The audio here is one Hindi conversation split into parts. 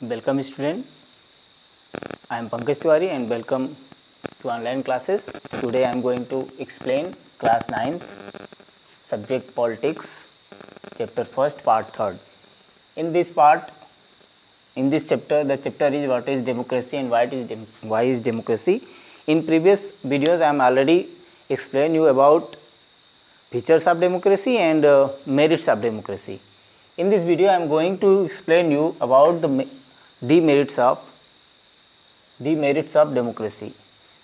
Welcome student, I am Pankaj Tiwari and welcome to online classes. Today I am going to explain class 9th subject politics chapter 1st part 3rd. In this chapter the chapter is what is democracy and why is democracy. In previous videos I am already explained you about features of democracy and merits of democracy. In this video I am going to explain you about the demerits of democracy.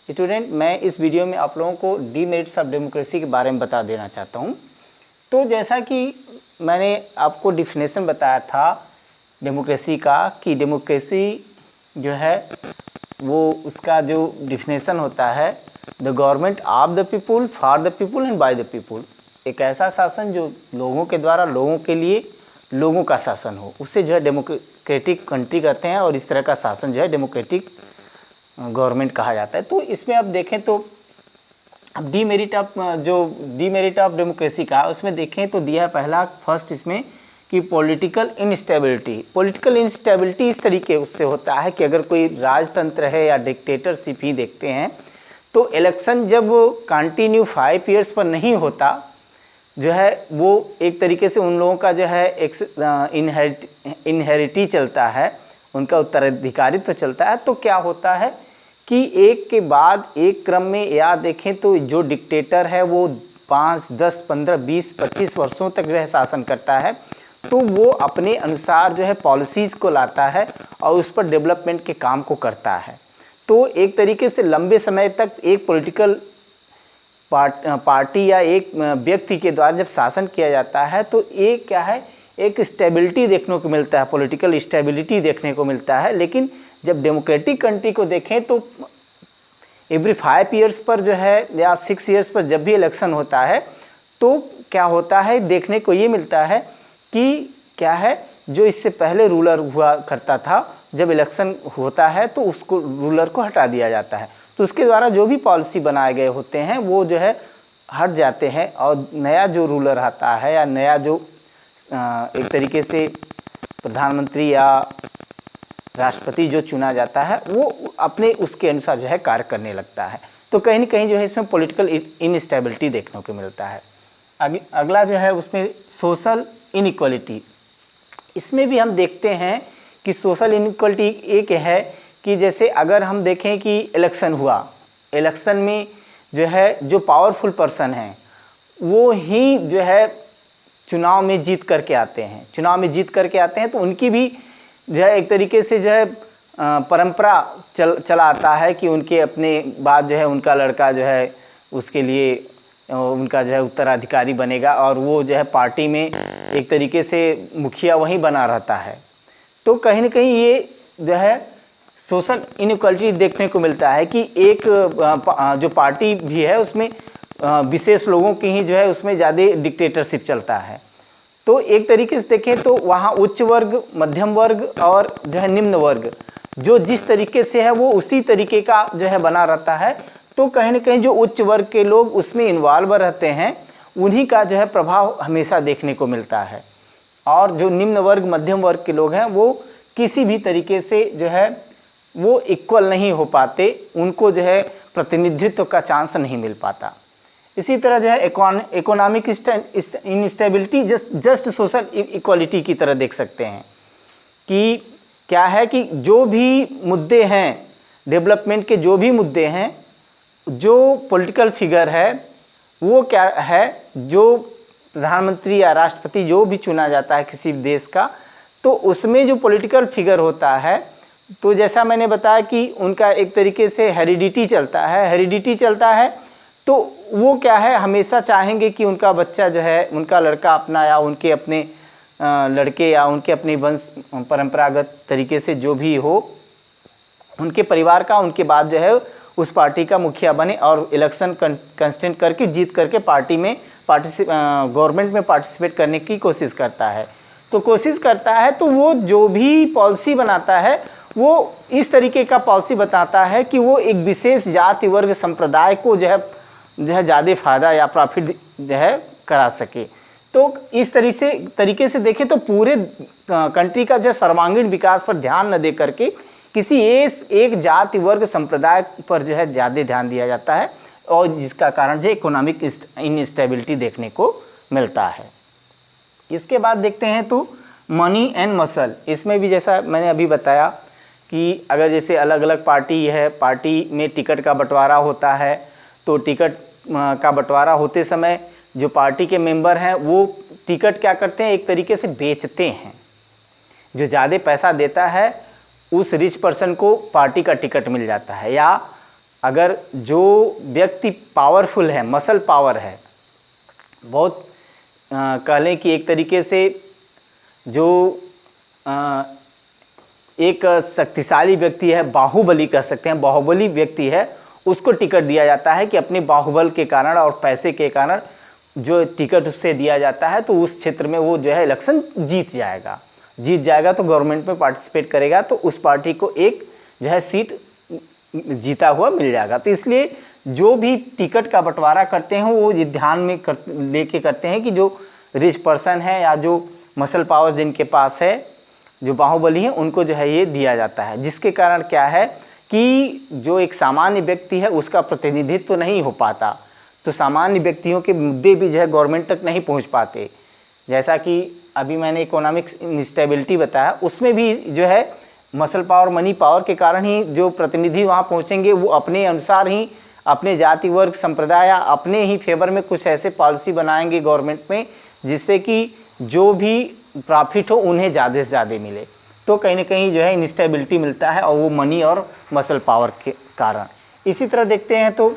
Student, मैं इस वीडियो में आप लोगों को डीमेरिट्स ऑफ डेमोक्रेसी के बारे में बता देना चाहता हूं. तो जैसा कि मैंने आपको डिफिनेशन बताया था डेमोक्रेसी का कि डेमोक्रेसी जो है वो उसका जो डिफिनेशन होता है the government of the people for the people and by the people. एक ऐसा शासन जो लोगों के द्वारा लोगों के लिए लोगों का शासन हो, उससे जो है डेमोक्रेटिक कंट्री कहते हैं और इस तरह का शासन जो है डेमोक्रेटिक गवर्नमेंट कहा जाता है. तो इसमें अब देखें तो अब डीमेरिट ऑफ डेमोक्रेसी का उसमें देखें तो दिया है पहला फर्स्ट इसमें कि पॉलिटिकल इंस्टेबिलिटी इस तरीके उससे होता है कि अगर कोई राजतंत्र है या डिक्टेटरशिप ही देखते हैं तो इलेक्शन जब कंटिन्यू 5 ईयर्स पर नहीं होता जो है वो एक तरीके से उन लोगों का जो है एक इनहेरिटी चलता है, उनका उत्तराधिकारित्व तो चलता है. तो क्या होता है कि एक के बाद एक क्रम में या देखें तो जो डिक्टेटर है वो 5, 10, 15, 20, 25 वर्षों तक जो है शासन करता है. तो वो अपने अनुसार जो है पॉलिसीज़ को लाता है और उस पर डेवलपमेंट के काम को करता है. तो एक तरीके से लंबे समय तक एक पॉलिटिकल पार्टी या एक व्यक्ति के द्वारा जब शासन किया जाता है तो एक क्या है, एक स्टेबिलिटी देखने को मिलता है, पॉलिटिकल स्टेबिलिटी देखने को मिलता है. लेकिन जब डेमोक्रेटिक कंट्री को देखें तो एवरी 5 ईयर्स पर जो है या 6 ईयर्स पर जब भी इलेक्शन होता है तो क्या होता है देखने को ये मिलता है कि क्या है जो इससे पहले रूलर हुआ करता था जब इलेक्शन होता है तो उसको रूलर को हटा दिया जाता है. तो उसके द्वारा जो भी पॉलिसी बनाए गए होते हैं वो जो है हट जाते हैं और नया जो रूलर आता है या नया जो एक तरीके से प्रधानमंत्री या राष्ट्रपति जो चुना जाता है वो अपने उसके अनुसार जो है कार्य करने लगता है. तो कहीं ना कहीं जो है इसमें पॉलिटिकल इनस्टेबिलिटी देखने को मिलता है. अगला जो है उसमें सोशल इनइक्वालिटी. इसमें भी हम देखते हैं कि सोशल इनइक्वालिटी एक है कि जैसे अगर हम देखें कि इलेक्शन हुआ, इलेक्शन में जो है जो पावरफुल पर्सन हैं वो ही जो है चुनाव में जीत करके आते हैं. तो उनकी भी जो है एक तरीके से जो है परंपरा चला आता है कि उनके अपने बाद जो है उनका लड़का जो है उसके लिए उनका जो है उत्तराधिकारी बनेगा और वो जो है पार्टी में एक तरीके से मुखिया वहीं बना रहता है. तो कहीं ना कहीं ये जो है सोशल इनइक्वालिटी देखने को मिलता है कि एक जो पार्टी भी है उसमें विशेष लोगों की ही जो है उसमें ज़्यादा डिक्टेटरशिप चलता है. तो एक तरीके से देखें तो वहाँ उच्च वर्ग, मध्यम वर्ग और जो है निम्न वर्ग जो जिस तरीके से है वो उसी तरीके का जो है बना रहता है. तो कहीं ना कहीं जो उच्च वर्ग के लोग उसमें इन्वॉल्व रहते हैं उन्हीं का जो है प्रभाव हमेशा देखने को मिलता है. और जो निम्न वर्ग, मध्यम वर्ग के लोग हैं वो किसी भी तरीके से जो है वो इक्वल नहीं हो पाते, उनको जो है प्रतिनिधित्व का चांस नहीं मिल पाता. इसी तरह जो है economic instability just social equality की तरह देख सकते हैं कि क्या है कि जो भी मुद्दे हैं डेवलपमेंट के, जो भी मुद्दे हैं, जो पॉलिटिकल फिगर है वो क्या है, जो प्रधानमंत्री या राष्ट्रपति जो भी चुना जाता है किसी देश का, तो उसमें जो पॉलिटिकल फिगर होता है तो जैसा मैंने बताया कि उनका एक तरीके से हेरिडिटी चलता है. तो वो क्या है हमेशा चाहेंगे कि उनका बच्चा जो है उनका लड़का अपना या उनके अपने लड़के या उनके अपने वंश परंपरागत तरीके से जो भी हो उनके परिवार का उनके बाद जो है उस पार्टी का मुखिया बने और इलेक्शन कंस्टेंट करके जीत करके पार्टी में गवर्नमेंट में पार्टिसिपेट करने की कोशिश करता है. तो वो जो भी पॉलिसी बनाता है वो इस तरीके का पॉलिसी बताता है कि वो एक विशेष जाति वर्ग संप्रदाय को जो है ज़्यादा फ़ायदा या प्रॉफिट जो है करा सके. तो इस तरीके से देखें तो पूरे कंट्री का जो सर्वांगीण विकास पर ध्यान न दे करके किसी एक जाति वर्ग संप्रदाय पर जो है ज़्यादा ध्यान दिया जाता है, और जिसका कारण जो इकोनॉमिक इनस्टेबिलिटी देखने को मिलता है। इसके बाद देखते हैं तो मनी एंड मसल। इसमें भी जैसा मैंने अभी बताया कि अगर जैसे अलग अलग पार्टी है, पार्टी में टिकट का बंटवारा होता है, तो टिकट का बंटवारा होते समय जो पार्टी के मेंबर हैं वो टिकट क्या करते हैं, एक तरीके से बेचते हैं। जो ज़्यादा पैसा देता है उस रिच पर्सन को पार्टी का टिकट मिल जाता है, या अगर जो व्यक्ति पावरफुल है, मसल पावर है, बहुत कह लें कि एक तरीके से जो एक शक्तिशाली व्यक्ति है, बाहुबली कह सकते हैं, बाहुबली व्यक्ति है, उसको टिकट दिया जाता है कि अपने बाहुबल के कारण और पैसे के कारण जो टिकट उससे दिया जाता है तो उस क्षेत्र में वो जो है इलेक्शन जीत जाएगा तो गवर्नमेंट में पार्टिसिपेट करेगा, तो उस पार्टी को एक जो है सीट जीता हुआ मिल जाएगा। तो इसलिए जो भी टिकट का बंटवारा करते हैं वो ये ध्यान में लेके करते हैं कि जो रिच पर्सन है या जो मसल पावर जिनके पास है, जो बाहुबली है, उनको जो है ये दिया जाता है, जिसके कारण क्या है कि जो एक सामान्य व्यक्ति है उसका प्रतिनिधित्व तो नहीं हो पाता, तो सामान्य व्यक्तियों के मुद्दे भी जो है गवर्नमेंट तक नहीं पहुंच पाते। जैसा कि अभी मैंने इकोनॉमिक इंस्टेबिलिटी बताया, उसमें भी जो है मसल पावर, मनी पावर के कारण ही जो प्रतिनिधि वहाँ पहुँचेंगे वो अपने अनुसार ही अपने जाति वर्ग संप्रदाय या अपने ही फेवर में कुछ ऐसे पॉलिसी बनाएंगे गवर्नमेंट में जिससे कि जो भी प्रॉफिट हो उन्हें ज़्यादा से ज़्यादा मिले। तो कहीं ना कहीं जो है इंस्टेबिलिटी मिलता है, और वो मनी और मसल पावर के कारण। इसी तरह देखते हैं तो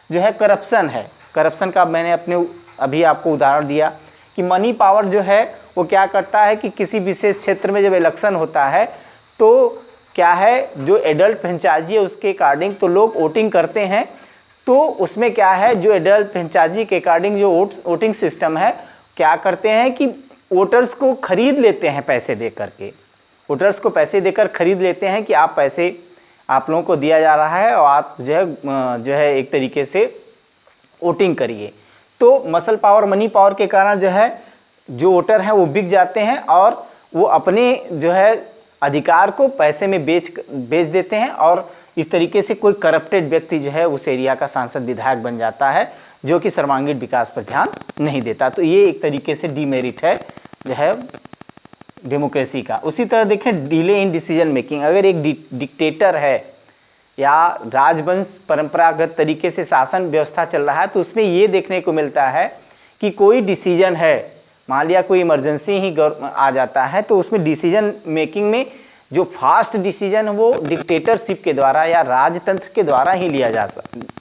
जो है करप्शन है। करप्शन का मैंने अभी आपको उदाहरण दिया कि मनी पावर जो है वो क्या करता है कि किसी विशेष क्षेत्र में जब इलेक्शन होता है तो क्या है, जो एडल्ट फ्रेंचाइजी है उसके अकॉर्डिंग तो लोग वोटिंग करते हैं, तो उसमें क्या है, जो एडल्ट फ्रेंचाइजी के अकॉर्डिंग जो वोटिंग सिस्टम है, क्या करते हैं कि वोटर्स को खरीद लेते हैं, पैसे दे करके वोटर्स को पैसे देकर खरीद लेते हैं कि आप पैसे आप लोगों को दिया जा रहा है और आप जो है एक तरीके से वोटिंग करिए। तो मसल पावर, मनी पावर के कारण जो है जो वोटर हैं वो बिक जाते हैं और वो अपने जो है अधिकार को पैसे में बेच देते हैं, और इस तरीके से कोई करप्टेड व्यक्ति जो है उस एरिया का सांसद विधायक बन जाता है जो कि सर्वांगीण विकास पर ध्यान नहीं देता। तो ये एक तरीके से डीमेरिट है जो है डेमोक्रेसी का। उसी तरह देखें डिले इन डिसीजन मेकिंग। अगर एक डिक्टेटर है या राजवंश परंपरागत तरीके से शासन व्यवस्था चल रहा है तो उसमें ये देखने को मिलता है कि कोई डिसीजन है, मान लिया कोई इमरजेंसी ही आ जाता है, तो उसमें डिसीजन मेकिंग में जो फास्ट डिसीजन वो डिक्टेटरशिप के द्वारा या राजतंत्र के द्वारा ही लिया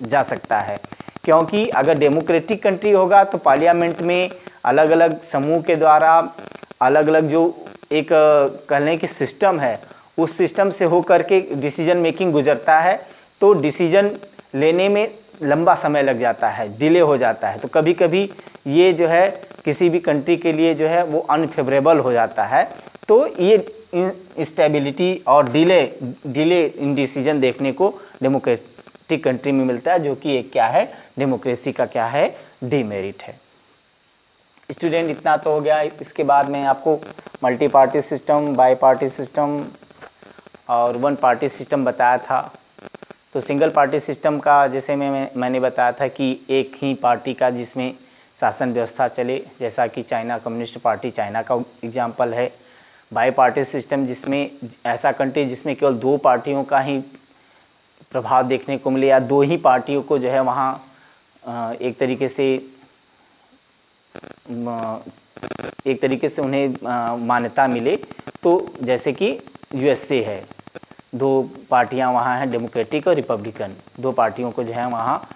जा सकता है। क्योंकि अगर डेमोक्रेटिक कंट्री होगा तो पार्लियामेंट में अलग अलग समूह के द्वारा अलग अलग जो एक कहने की सिस्टम है उस सिस्टम से हो करके डिसीजन मेकिंग गुजरता है, तो डिसीजन लेने में लंबा समय लग जाता है, डिले हो जाता है। तो कभी कभी ये जो है किसी भी कंट्री के लिए जो है वो अनफेवरेबल हो जाता है। तो ये इंस्टेबिलिटी और डिले इन डिसीजन देखने को डेमोक्रेटिक कंट्री में मिलता है, जो कि एक क्या है, डेमोक्रेसी का क्या है, डीमेरिट है। स्टूडेंट इतना तो हो गया। इसके बाद में आपको multi party system, bi party system और वन पार्टी सिस्टम बताया था। तो सिंगल पार्टी सिस्टम का जैसे मैंने बताया था कि एक ही पार्टी का जिसमें शासन व्यवस्था चले, जैसा कि चाइना कम्युनिस्ट पार्टी चाइना का एग्जाम्पल है। बाई पार्टी सिस्टम जिसमें ऐसा कंट्री जिसमें केवल दो पार्टियों का ही प्रभाव देखने को मिले या दो ही पार्टियों को जो है वहाँ एक तरीके से उन्हें मान्यता मिले। तो जैसे कि यूएसए है, दो पार्टियां वहाँ हैं, डेमोक्रेटिक और रिपब्लिकन, दो पार्टियों को जो है वहाँ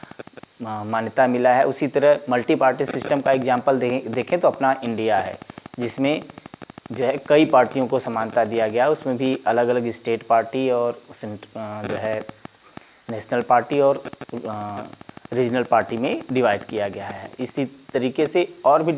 मान्यता मिला है। उसी तरह मल्टी पार्टी सिस्टम का एग्जांपल देखें तो अपना इंडिया है, जिसमें जो है कई पार्टियों को समानता दिया गया। उसमें भी अलग अलग स्टेट पार्टी और जो है नेशनल पार्टी और रीजनल पार्टी में डिवाइड किया गया है। इसी तरीके से और भी